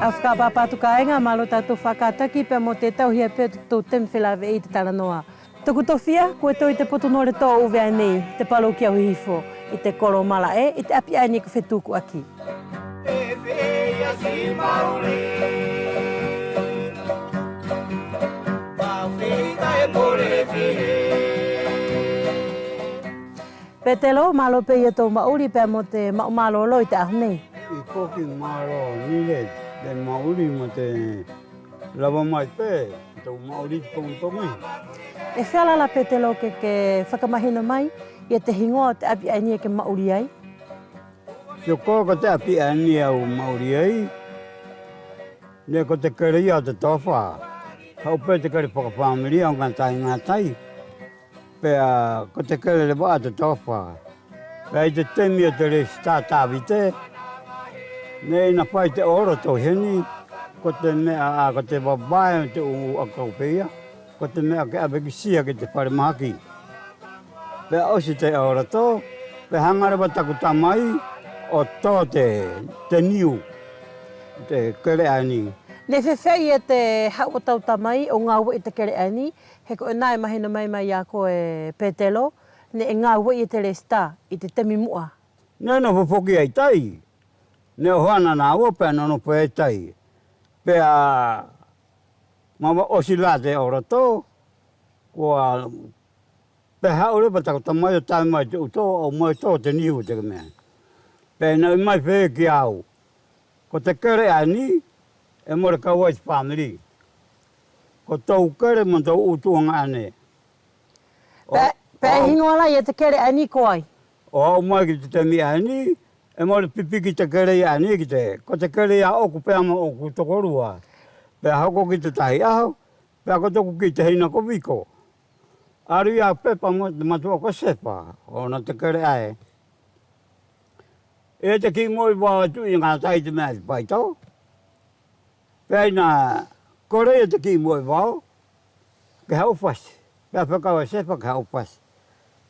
Afka papatu kaenga malo tatu whakataki pe mo te tauhia pe tō tem whelave i te talanoa. Toku tofi'a, koe tō i te potono re tō uwe nei, te palo kia huhifo, i te koro mala i te api aini ku Fetuku'aki. Petelo, malo pe ia tō mauri pe mo te maumalo i te ahu nei. I koki maro nile, te mauri mo te lava mai pe, tō mauri tongi. E whialala Petelo ke whakamahina mai, ia te hingoa te api aini ke mauri ai. Tio kōka te api aini au mauri ai, ne ko te kere ia te tofi'a. Hau pe te kere whakawhamiri au ngātai. Pea ko te kere le waa te tofi'a. Pea i te temi te re tātāwite, ne ina whai te oro tō heni, ko te mea ko te wabai te u akaupea, ko te mea ke awekisia ke te wharemaki. Pea osi te oro tō, pe hangarewa taku tamai o tō te niu, te kere ani. Ne whewhei e te hau tau tamai o ngā ua i te kere ani, he ko e nai mahina mai a koe Petelo, ne e ngā ua i te resta, i te temi mua. Ne no whapoki ai tai, ne o hana nā ua pēr no pē tai. Pea mawa osi la te ora tō, kua pe hau repa tako tamai o tai mai te uto o mai tō te niu te mea. Pea nau mai whee ki au, ko te kere ani, e more ka wais family. Ko tau kere mo tau utuanga ane. Pea hingoala i te kere ani ko ai? O mai ki te temi ani, e more pipi ki te kere ani ki te. Ko te kere a oku pea mo oku tokorua. Pea hoko ki te tahi aho, pea ko toku ki te hina ko wiko. Aru ia pepa mo te matua ko sepa, o na te kere ae. E te ki moi wā tu i ngā tai te mea te paitau. Pea ina kore e te ki moi wau, ke hau whasi. Pea whakawa sepa ke hau whasi.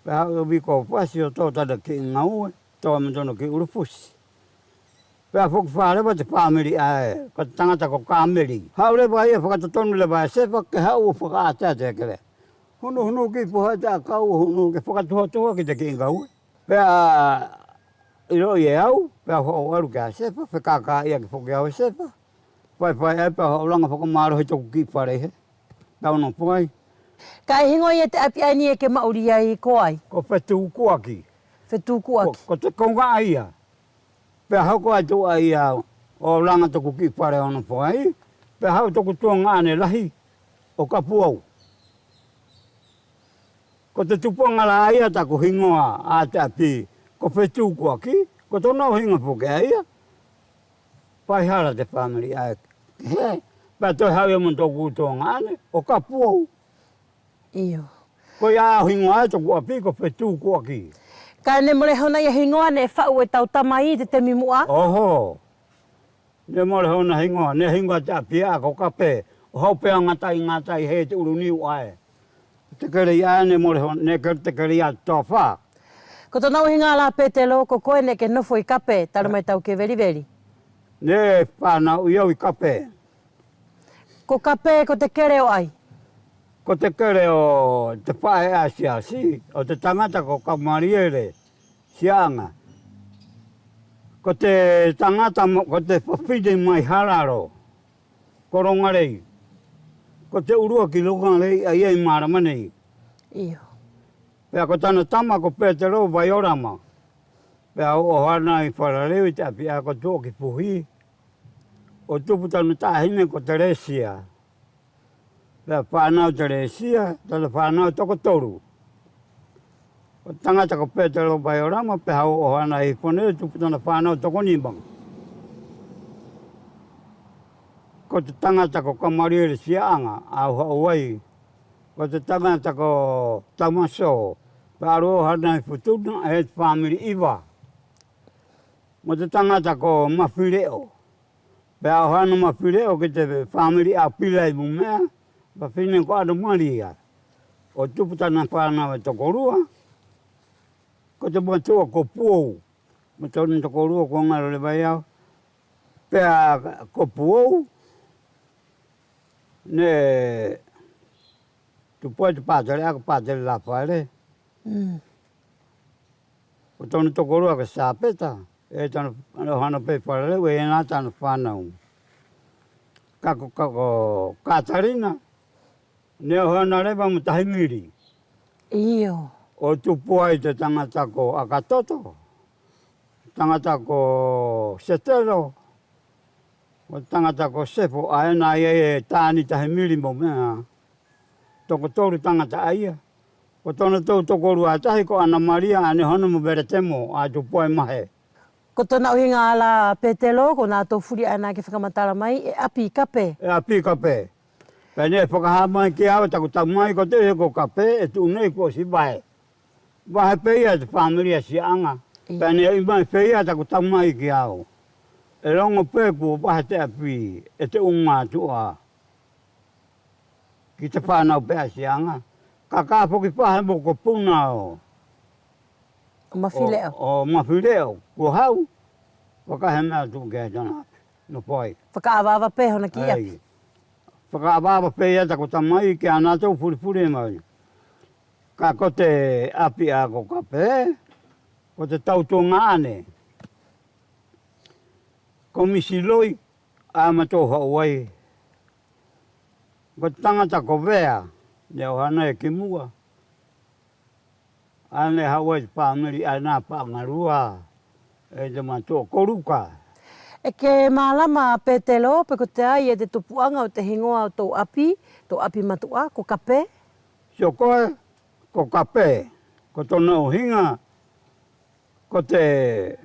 Pea hau wiko whasi o tō tada ki ngaue, tō amatono ki urupusi. Pea whuku whārewa te pāmeri ae, ka te tangata ko kāmeri. Hau rewa ia whakatatonu lewa e sepa ke hau o whakaatea te kere. Hunu ki puha te a kau, hunu ke whakatuhotua ki te ki ngaue. Pea iro i e au, pea ho aru ki a sepa, whakaka ia ki whuki au e sepa. Pai e pa holanga whakamaro hei toku ki wharehe. Tau no pai. Ka e hingo i te api aini e ke mauri ai ko ai? Ko Fetuku'aki. Fetuku'aki. Ko te konga ia. Pea hau ko ai tu ai ia o langa toku ki whare ono pai. Pea hau toku tuanga ane lahi o kapuau. Ko te tuponga la ia taku hingoa a te api. Ko Fetuku'aki. Ko tono hinga puke ia. Pai hara te family ai. Pea toi hau ia mon toku tuanga ane o kapuau. Iyo. Ko ia hingoa e toku api ko Fetuku'aki. Ka ne more hona ia hingoa ne whau e tau tamai te temi mua? Oho. Ne more hona hingoa. Ne hingoa te api a ko kape. O hau pea ngatai he te uruniu ai. Te kere ia ne more hona. Ne te kere ia tofi'a. Ko tō hinga la Petelo ko koe ne ke nofo i kape taro mai tau ke veri. Ne whanau iau i kape. Ko kape ko te kere o ai? Ko te kere o te whae a siasi, o te tangata ko kamariere, sianga. Ko te tangata, ko te whawhide mai hararo, korongarei. Ko te urua ki longarei a iei maramanei. Iyo. Pea ko tana tama ko Petelo vai orama. Pea o hana i wharareu i te api a ko tō ki puhi. O tuputanu tāhine ko Teresia. Pea whanau Teresia, tata whanau toko toru. O tangata ko Petelo vai orama, pea hau o hana i whanau tuputanu whanau toko nimbang. Ko te tangata ko kamariere sianga, au hauai. Ko te tangata ko Tamaso, pea aro hana i futuna e family iwa. Mo te tangata ko Mawhireo. Pea o hana Mawhireo ki te family a pilai mu mea, pa whine ko anu maria. O tuputana whanau e tokorua, ko te matua ko puou. Mo tōni tokorua ko ngaro le vai au. Pea ko puou. Ne tu poi te patare ako patare la pare. O tonu tokorua ka sapeta. E tanu hana pe pare we na tanu whanau. Kako katarina. Ne hana rewa mutahi miri. Iyo. O tupu ai te tangata ko akatoto. Tangata ko setero. O tangata ko sepo aena e tāni tahi miri mo mea. Toko toru tangata aia. O tona tau tokoru atahi ko Ana Maria ane hono mo bere temo a tupu ai mahe. Ko tona uhinga ala Petelo, ko nā tō furi ana ke whakamatara mai, e api kape. E api kape. Pene e whakahama ki awa taku tamai ko te he ko kape e tu nei ko si vai. Vai peia te familia si anga. Pene e mai peia taku tamai ki awa. E rongo peku vai te api e te unga tua. Ki te whanau pea si anga. Ka poki pahe mo ko puna o. O mawhileo. O mawhileo. Ko hau. Wakahe mea tu kea tana api. No poi. Whakaawawa peho na ki api. Whakaawawa peia taku tamai ki ana tau puripuri mai. Ka ko te api a ko kape. Ko te tautonga ane. Ko misiloi a matoha uai. Ko tangata ko vea. Ne o hana e ki mua. Ane Hawaii pāmeri ana pāngarua. E te matua koruka. E ke mālama Petelo, pe ko te ai e te tupuanga o te hingoa o tō api matua, ko kape? Sio koe, ko kape. Ko tona o hinga. Ko te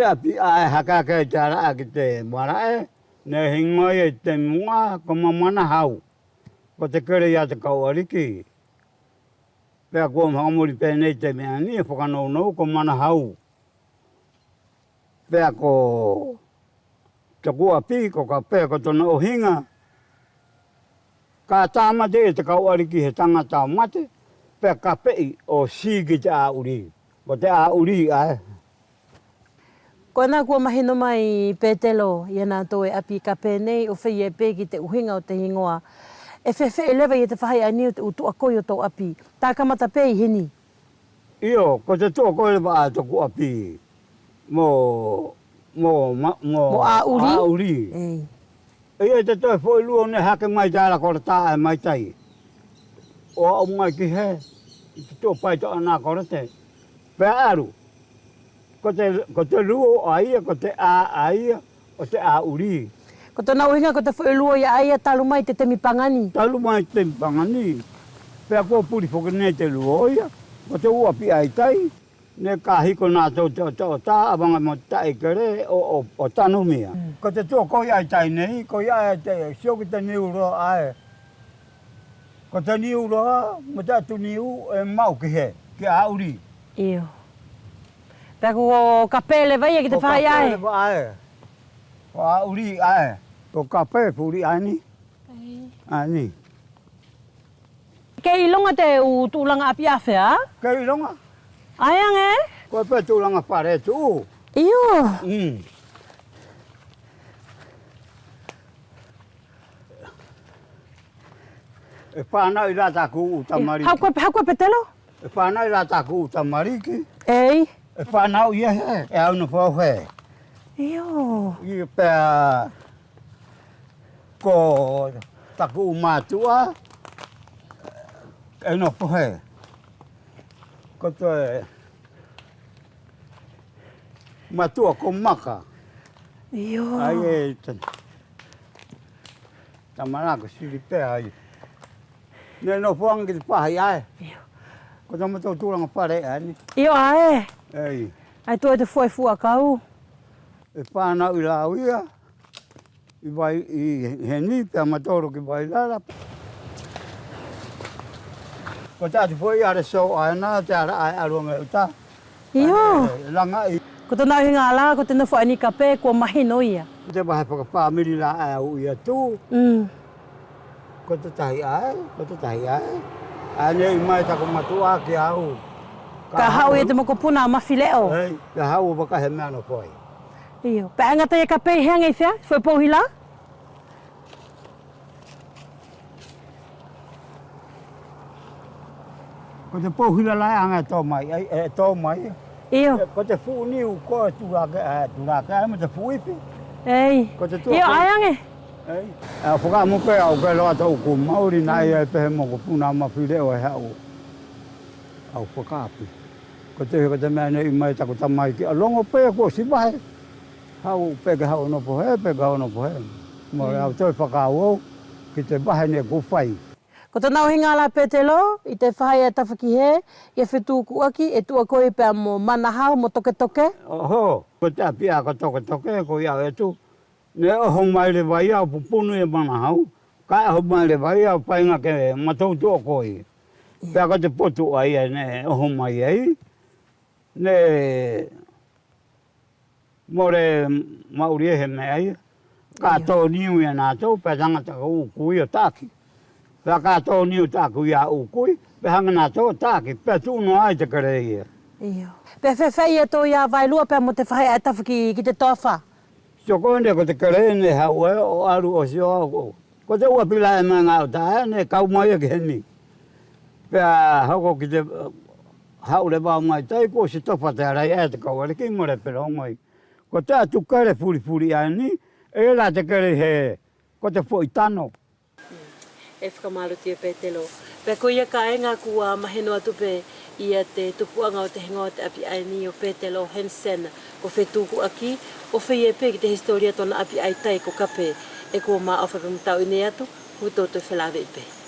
api ae hakaka e te araa ki te marae. Ne hingoi e te mua ko mamana hau. Ko te kere ia te kauariki. Pea kua mhakamuri pēnei te mea ni e whakanau ko mana hau. Pea ko te kua pi ko ka pea ko tona o hinga. Ka tāmate e te kauariki he tangata o mate. Pea ka pei o sīgi te āuri. Ko te āuri ae. Ko nā kua mahino mai Petelo, ia nā tō e api ka pēnei o whai e pē ki te uhinga o te hingoa. E whewhe e lewa i te whahai ani o te utua koi o tō api. Tā kamata pē i hini? Io, ko te tō koi lewa a tōku api. Mo āuri? Āuri. E te tō e whoi luo ne hake mai tāra kora tā e mai tai. O au mai ki he. I te tō pai tō anā kora te. Pea aru. Ko te luo aia, ko te aia, o te āuri. Ko tōna uhinga ko te whaelua ia aia talu mai te temi pangani. Talu mai te temi pangani. Pea kua puri whakanei te luo ia. Ko te ua pi ai tai. Ne ka hiko nā tau tā awanga mo tai kere o tanu mea. Ko te tō koi ai tai nei, koi ai te sio ki te niu roa ae. Ko te niu roa, mo te atu niu e mau ki he, ki āuri. Iyo. Pea ko kapele vai ki te whai ae. Ko kapele vai ae. Ko āuri ae. Ko kape puri ani. Ani. Kei longa te u tūlanga api awhea? Kei longa. Aiang e? Ko pe tūlanga pare tu. Iyo. E whanau i rā tāku u tamariki. Hau koe Petelo? E whanau i rā tāku u tamariki. Ei. E whanau ia he. E au na whau he. Iyo. I pea ko taku mātua e no pohe. Ko te matua ko maka. Iyo. Ai e tamaraka siri pea ai. Ne no poang ki te pahi ai. Iyo. Ko te matua tūranga pare ai. Iyo ae. Ei. Ai tō e te fua fua kau. E whanau i rā uia. I vai i heni, pia matoro ki vai lara. Ko tātu poi are so aena, te ara ai arua me uta. Iyo. Langa i. Ko tōna hinga ala, ko te nufo ani kape, ko mahino ia. Ko te wahe whakapāmiri rā ai au ia tū. Ko te tahi ai. Ane i mai tako matua ki au. Ka hau e te mokopuna a mawhileo. Ei, ka hau o wakahe mea no poi. Iyo. Pe angata ia ka pei hanga i whea? Foi pouhila? Ko te pouhila lai anga tō mai, tō mai. Iyo. Ko te whūniu ko tūraka, me te whūipi. Ei. Iyo, ai ange? Ei. Whakamupe au ke loa tau ku Māori nai e pehe moko puna mawhireo e hau. Au whakaapi. Ko te mea nei mai tako tamai ki alongo pe ko si wahe. Hau peke hau nopo he, peke hau nopo he. Mo au toi whakaau ki te wahe ne kuwhai. Ko te nauhinga la Petelo, i te whahai e tawhaki he, i e Fetuku'aki, e tua koe pēr mo manahau, mo toke toke. Oho, ko te apia ko toke toke, ko iau e tu. Ne oho mai le vai au pupunu e manahau. Kai oho mai le vai au painga ke matautu o koe. Pea ko te potu ai e ne oho mai ei. Ne more Māori e he mea ai. Ka tō niu ia nā tau, pea tangata ka ukui o tāki. Pea ka tō niu tāku ia ukui, pea hanga nā tō tāki, pea tūno ai te kare ia. Iyo. Pea whewhai e tō ia vailua pea mo te whahai e tawhaki ki te tofa. So koende ko te kare ne hau e o aru o si o. Ko te ua pila e mga o tā ne kau mai e ki heni. Pea hauko ki te hau le wau mai tai ko si tofa te arai e te kau are ki more pero mai. Ko te atu kare puri ai ni, e la te kare he, ko te fo i tano. E whakamaruti e Petelo. Pea ko ia ka enga kua mahenoa tupe ia te tupuanga o te hengoa te api ai ni o Petelo Hensen ko Fetuku'aki, o whi e pe ki te historia tona api ai tai ko kape e ko maa o whakamutau i ne atu, huto te whelave i pe.